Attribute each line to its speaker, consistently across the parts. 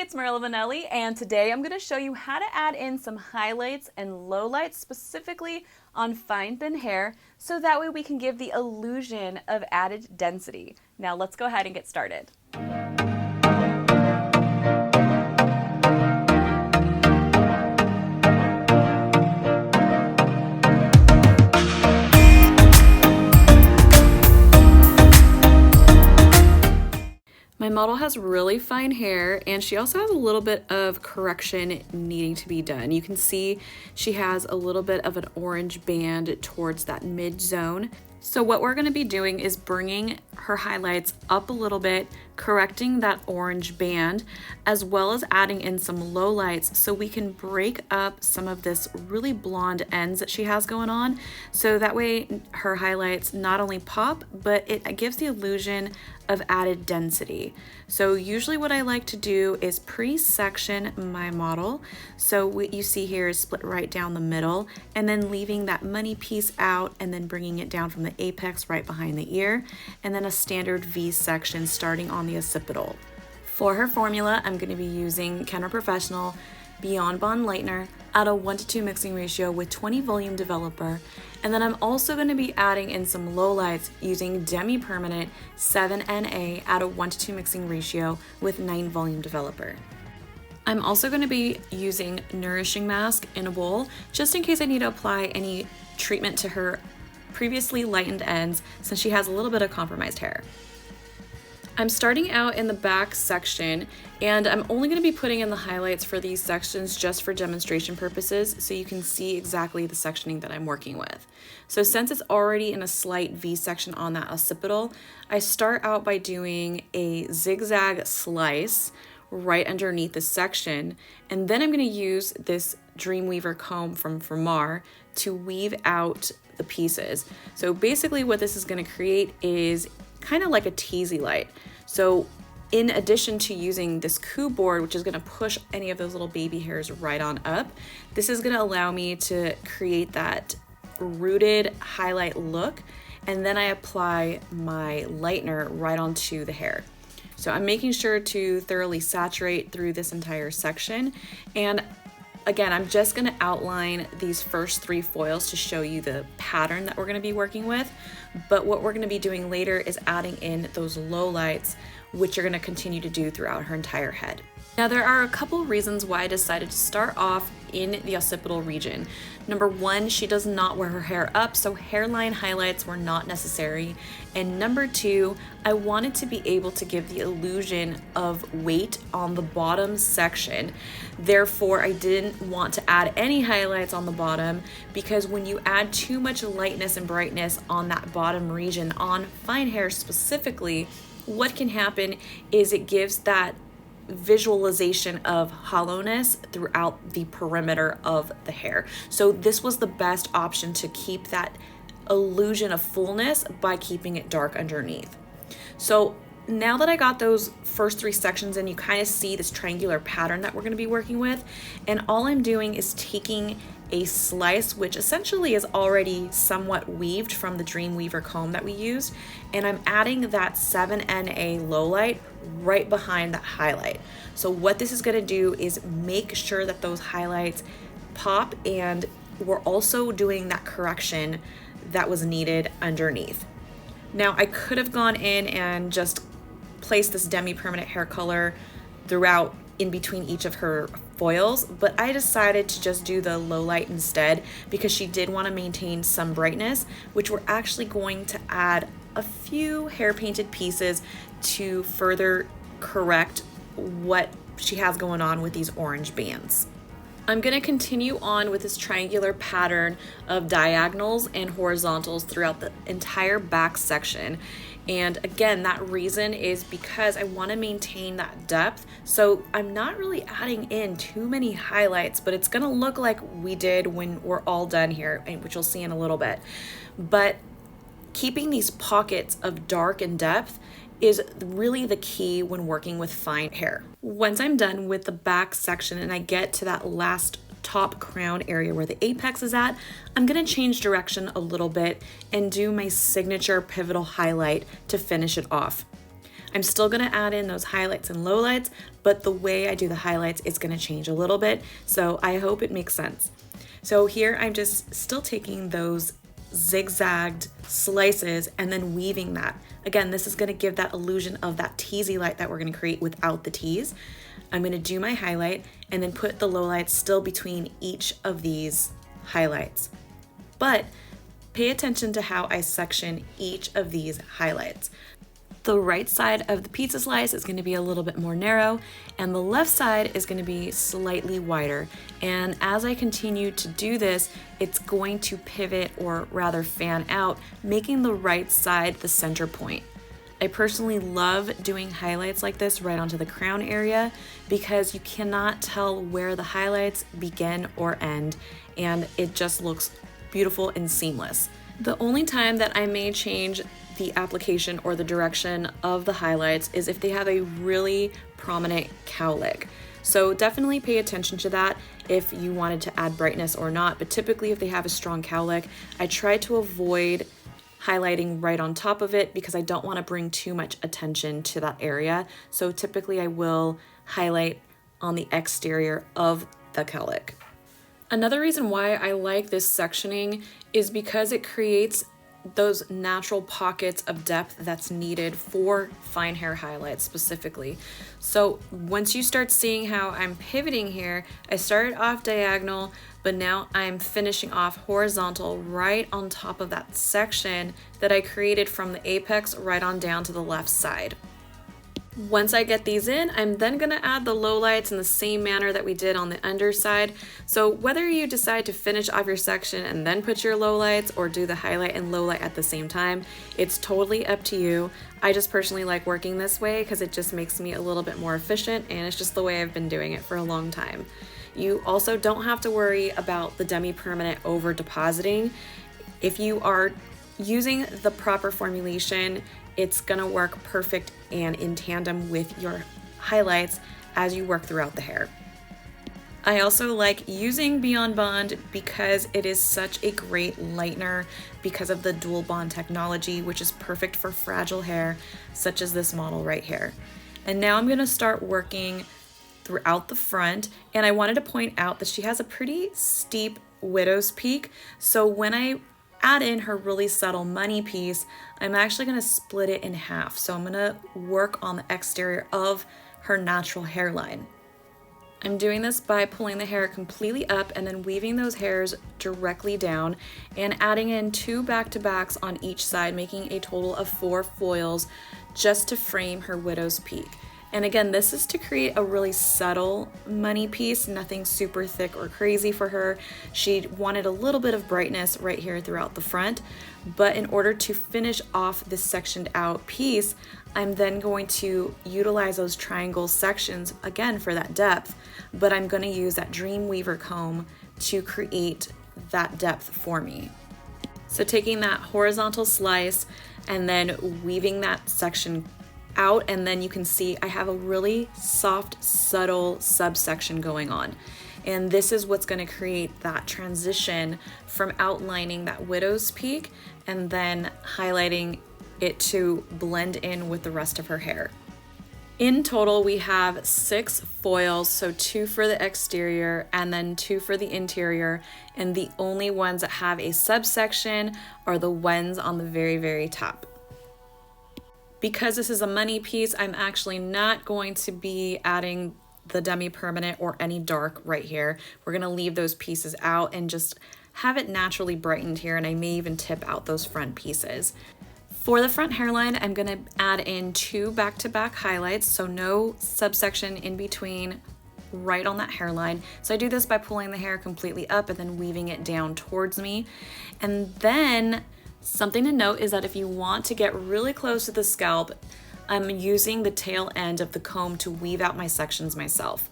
Speaker 1: it's Marilla Vanelli, and today I'm going to show you how to add in some highlights and lowlights specifically on fine thin hair, so that way we can give the illusion of added density. Now let's go ahead and get started. My model has really fine hair, and she also has a little bit of correction needing to be done. You can see she has a little bit of an orange band towards that mid zone. So what we're going to be doing is bringing her highlights up a little bit, correcting that orange band, as well as adding in some lowlights so we can break up some of this really blonde ends that she has going on. So that way her highlights not only pop, but it gives the illusion of added density. So usually what I like to do is pre-section my model. So what you see here is split right down the middle, and then leaving that money piece out and then bringing it down from the apex right behind the ear, and then a standard V section starting on the occipital. For her formula, I'm going to be using Kenra Professional Beyond Bond Lightener at a 1:2 mixing ratio with 20 volume developer, and then I'm also going to be adding in some lowlights using Demi-Permanent 7NA at a 1:2 mixing ratio with 9 volume developer. I'm also going to be using Nourishing Masque in a bowl just in case I need to apply any treatment to her previously lightened ends, since she has a little bit of compromised hair. I'm starting out in the back section, and I'm only going to be putting in the highlights for these sections just for demonstration purposes, so you can see exactly the sectioning that I'm working with. So since it's already in a slight V section on that occipital, I start out by doing a zigzag slice right underneath the section, and then I'm going to use this Dreamweaver comb from Fremar to weave out the pieces. So basically what this is going to create is kind of like a teasy light. So in addition to using this coup board, which is going to push any of those little baby hairs right on up, this is going to allow me to create that rooted highlight look, and then I apply my lightener right onto the hair. So I'm making sure to thoroughly saturate through this entire section, and again, I'm just going to outline these first 3 foils to show you the pattern that we're going to be working with. But what we're going to be doing later is adding in those lowlights, which you're going to continue to do throughout her entire head. Now, there are a couple reasons why I decided to start off in the occipital region. Number 1, she does not wear her hair up, so hairline highlights were not necessary. And number 2, I wanted to be able to give the illusion of weight on the bottom section. Therefore, I didn't want to add any highlights on the bottom, because when you add too much lightness and brightness on that bottom region, on fine hair specifically, what can happen is it gives that visualization of hollowness throughout the perimeter of the hair. So this was the best option to keep that illusion of fullness by keeping it dark underneath. So now that I got those first 3 sections in, you kind of see this triangular pattern that we're going to be working with, and all I'm doing is taking a slice, which essentially is already somewhat weaved from the Dreamweaver comb that we used, and I'm adding that 7NA lowlight right behind that highlight. So what this is going to do is make sure that those highlights pop, and we're also doing that correction that was needed underneath. Now, I could have gone in and just placed this Demi-Permanent hair color throughout in between each of her foils, but I decided to just do the low light instead, because she did want to maintain some brightness, which we're actually going to add a few hair painted pieces to further correct what she has going on with these orange bands. I'm going to continue on with this triangular pattern of diagonals and horizontals throughout the entire back section. And again, that reason is because I want to maintain that depth. So I'm not really adding in too many highlights, but it's going to look like we did when we're all done here, which you'll see in a little bit. But keeping these pockets of dark and depth is really the key when working with fine hair. Once I'm done with the back section and I get to that last top crown area where the apex is at, I'm going to change direction a little bit and do my signature pivotal highlight to finish it off. I'm still going to add in those highlights and lowlights, but the way I do the highlights is gonna change a little bit, so I hope it makes sense. So here I'm just still taking those zigzagged slices and then weaving that. Again, this is gonna give that illusion of that teasy light that we're gonna create without the tease. I'm gonna do my highlight and then put the lowlights still between each of these highlights. But pay attention to how I section each of these highlights. The right side of the pizza slice is going to be a little bit more narrow, and the left side is going to be slightly wider. And as I continue to do this, it's going to pivot, or rather fan out, making the right side the center point. I personally love doing highlights like this right onto the crown area because you cannot tell where the highlights begin or end, and it just looks beautiful and seamless. The only time that I may change the application or the direction of the highlights is if they have a really prominent cowlick. So definitely pay attention to that if you wanted to add brightness or not, but typically if they have a strong cowlick, I try to avoid highlighting right on top of it because I don't want to bring too much attention to that area. So typically I will highlight on the exterior of the cowlick. Another reason why I like this sectioning is because it creates those natural pockets of depth that's needed for fine hair highlights specifically. So once you start seeing how I'm pivoting here, I started off diagonal, but now I'm finishing off horizontal right on top of that section that I created from the apex right on down to the left side. Once I get these in, I'm then gonna add the lowlights in the same manner that we did on the underside. So whether you decide to finish off your section and then put your lowlights or do the highlight and lowlight at the same time, it's totally up to you. I just personally like working this way because it just makes me a little bit more efficient, and it's just the way I've been doing it for a long time. You also don't have to worry about the Demi-Permanent over depositing. If you are using the proper formulation, it's gonna work perfect and in tandem with your highlights as you work throughout the hair. I also like using Beyond Bond because it is such a great lightener because of the dual bond technology, which is perfect for fragile hair, such as this model right here. And now I'm gonna start working throughout the front, and I wanted to point out that she has a pretty steep widow's peak, so when I add in her really subtle money piece, I'm actually gonna split it in half. So I'm gonna work on the exterior of her natural hairline. I'm doing this by pulling the hair completely up and then weaving those hairs directly down and adding in 2 back-to-backs on each side, making a total of 4 foils just to frame her widow's peak. And again, this is to create a really subtle money piece, nothing super thick or crazy for her. She wanted a little bit of brightness right here throughout the front, but in order to finish off this sectioned out piece, I'm then going to utilize those triangle sections again for that depth, but I'm going to use that Dreamweaver comb to create that depth for me. So taking that horizontal slice and then weaving that section out, and then you can see I have a really soft, subtle subsection going on. And this is what's going to create that transition from outlining that widow's peak and then highlighting it to blend in with the rest of her hair. In total, we have 6 foils, so 2 for the exterior and then 2 for the interior, and the only ones that have a subsection are the ones on the very, very top. Because this is a money piece, I'm actually not going to be adding the Demi-Permanent or any dark right here. We're gonna leave those pieces out and just have it naturally brightened here, and I may even tip out those front pieces. For the front hairline, I'm gonna add in 2 back-to-back highlights, so no subsection in between right on that hairline. So I do this by pulling the hair completely up and then weaving it down towards me. And then something to note is that if you want to get really close to the scalp, I'm using the tail end of the comb to weave out my sections myself.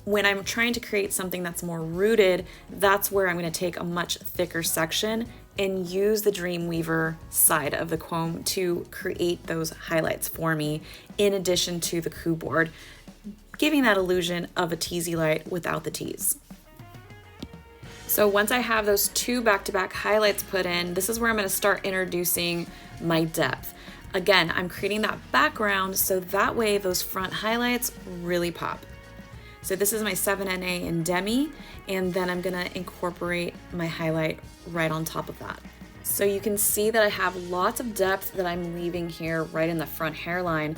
Speaker 1: When I'm trying to create something that's more rooted, that's where I'm going to take a much thicker section and use the Dreamweaver side of the comb to create those highlights for me, in addition to the coup board, giving that illusion of a teasy light without the tease. So once I have those 2 back-to-back highlights put in, this is where I'm going to start introducing my depth. Again, I'm creating that background so that way those front highlights really pop. So this is my 7NA in Demi, and then I'm gonna incorporate my highlight right on top of that. So you can see that I have lots of depth that I'm leaving here right in the front hairline,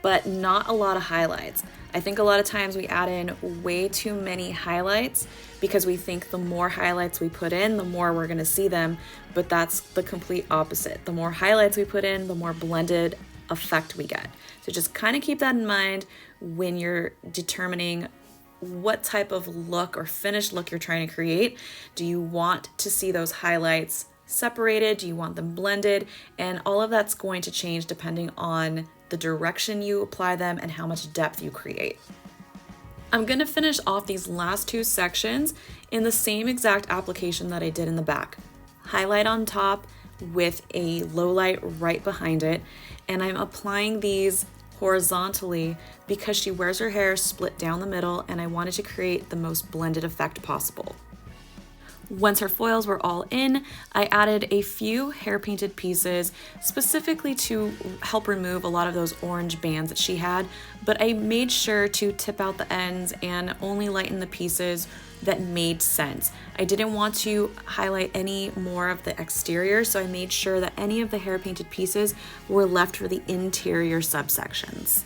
Speaker 1: but not a lot of highlights. I think a lot of times we add in way too many highlights because we think the more highlights we put in, the more we're gonna see them, but that's the complete opposite. The more highlights we put in, the more blended effect we get. So just kind of keep that in mind when you're determining what type of look or finished look you're trying to create. Do you want to see those highlights separated? Do you want them blended? And all of that's going to change depending on the direction you apply them and how much depth you create. I'm going to finish off these last two sections in the same exact application that I did in the back. Highlight on top with a low light right behind it, and I'm applying these horizontally because she wears her hair split down the middle and I wanted to create the most blended effect possible. Once her foils were all in, I added a few hair painted pieces specifically to help remove a lot of those orange bands that she had, but I made sure to tip out the ends and only lighten the pieces that made sense. I didn't want to highlight any more of the exterior, so I made sure that any of the hair painted pieces were left for the interior subsections.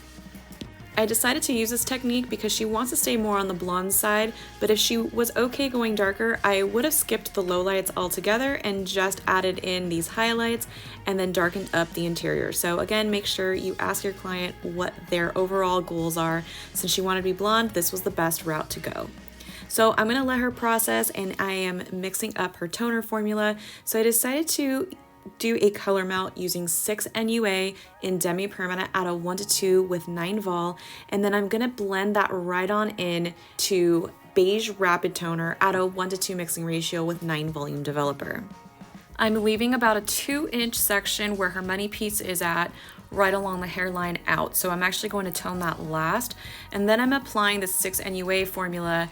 Speaker 1: I decided to use this technique because she wants to stay more on the blonde side, but if she was okay going darker, I would have skipped the lowlights altogether and just added in these highlights and then darkened up the interior. So again, make sure you ask your client what their overall goals are. Since she wanted to be blonde, this was the best route to go. So I'm gonna let her process, and I am mixing up her toner formula. So I decided to do a color melt using 6 NUA in Demi-Permanent at a 1:2 with 9 vol, and then I'm gonna blend that right on in to Beige Rapid Toner at a 1:2 mixing ratio with 9 volume developer. I'm leaving about a 2-inch section where her money piece is at right along the hairline out, so I'm actually going to tone that last, and then I'm applying the 6 NUA formula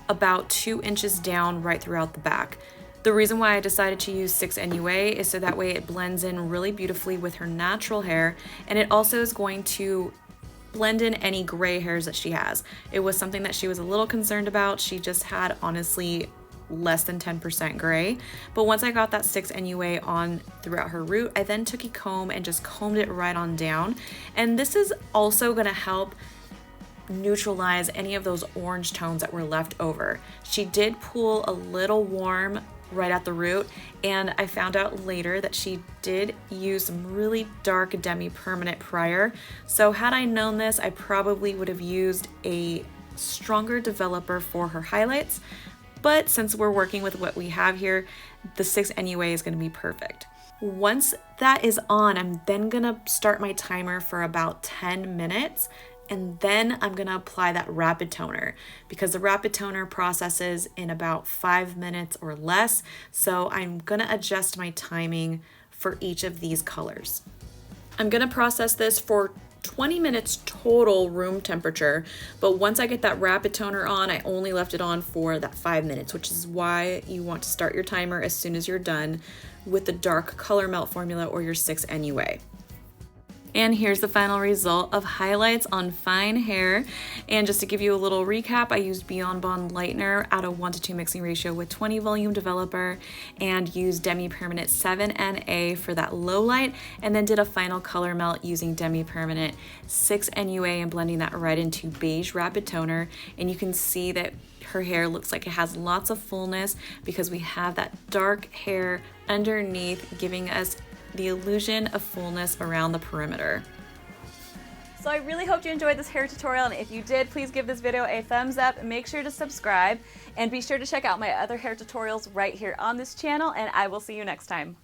Speaker 1: about 2 inches down right throughout the back. The reason why I decided to use 6 NUA is so that way it blends in really beautifully with her natural hair, and it also is going to blend in any gray hairs that she has. It was something that she was a little concerned about. She just had honestly less than 10% gray. But once I got that 6 NUA on throughout her root, I then took a comb and just combed it right on down. And this is also gonna help neutralize any of those orange tones that were left over. She did pull a little warm right at the root, and I found out later that she did use some really dark Demi-Permanent prior. So had I known this, I probably would have used a stronger developer for her highlights. But since we're working with what we have here, the 6 NUA is going to be perfect. Once that is on, I'm then going to start my timer for about 10 minutes. And then I'm gonna apply that rapid toner because the rapid toner processes in about 5 minutes or less. So I'm gonna adjust my timing for each of these colors. I'm gonna process this for 20 minutes total room temperature, but once I get that rapid toner on, I only left it on for that 5 minutes, which is why you want to start your timer as soon as you're done with the dark color melt formula or your 6 NUA. And here's the final result of highlights on fine hair. And just to give you a little recap, I used Beyond Bond Lightener at a 1:2 mixing ratio with 20 volume developer and used Demi-Permanent 7NA for that low light, and then did a final color melt using Demi-Permanent 6 NUA and blending that right into Beige Rapid Toner. And you can see that her hair looks like it has lots of fullness because we have that dark hair underneath giving us the illusion of fullness around the perimeter.
Speaker 2: So I really hope you enjoyed this hair tutorial, and if you did, please give this video a thumbs up, make sure to subscribe, and be sure to check out my other hair tutorials right here on this channel, and I will see you next time.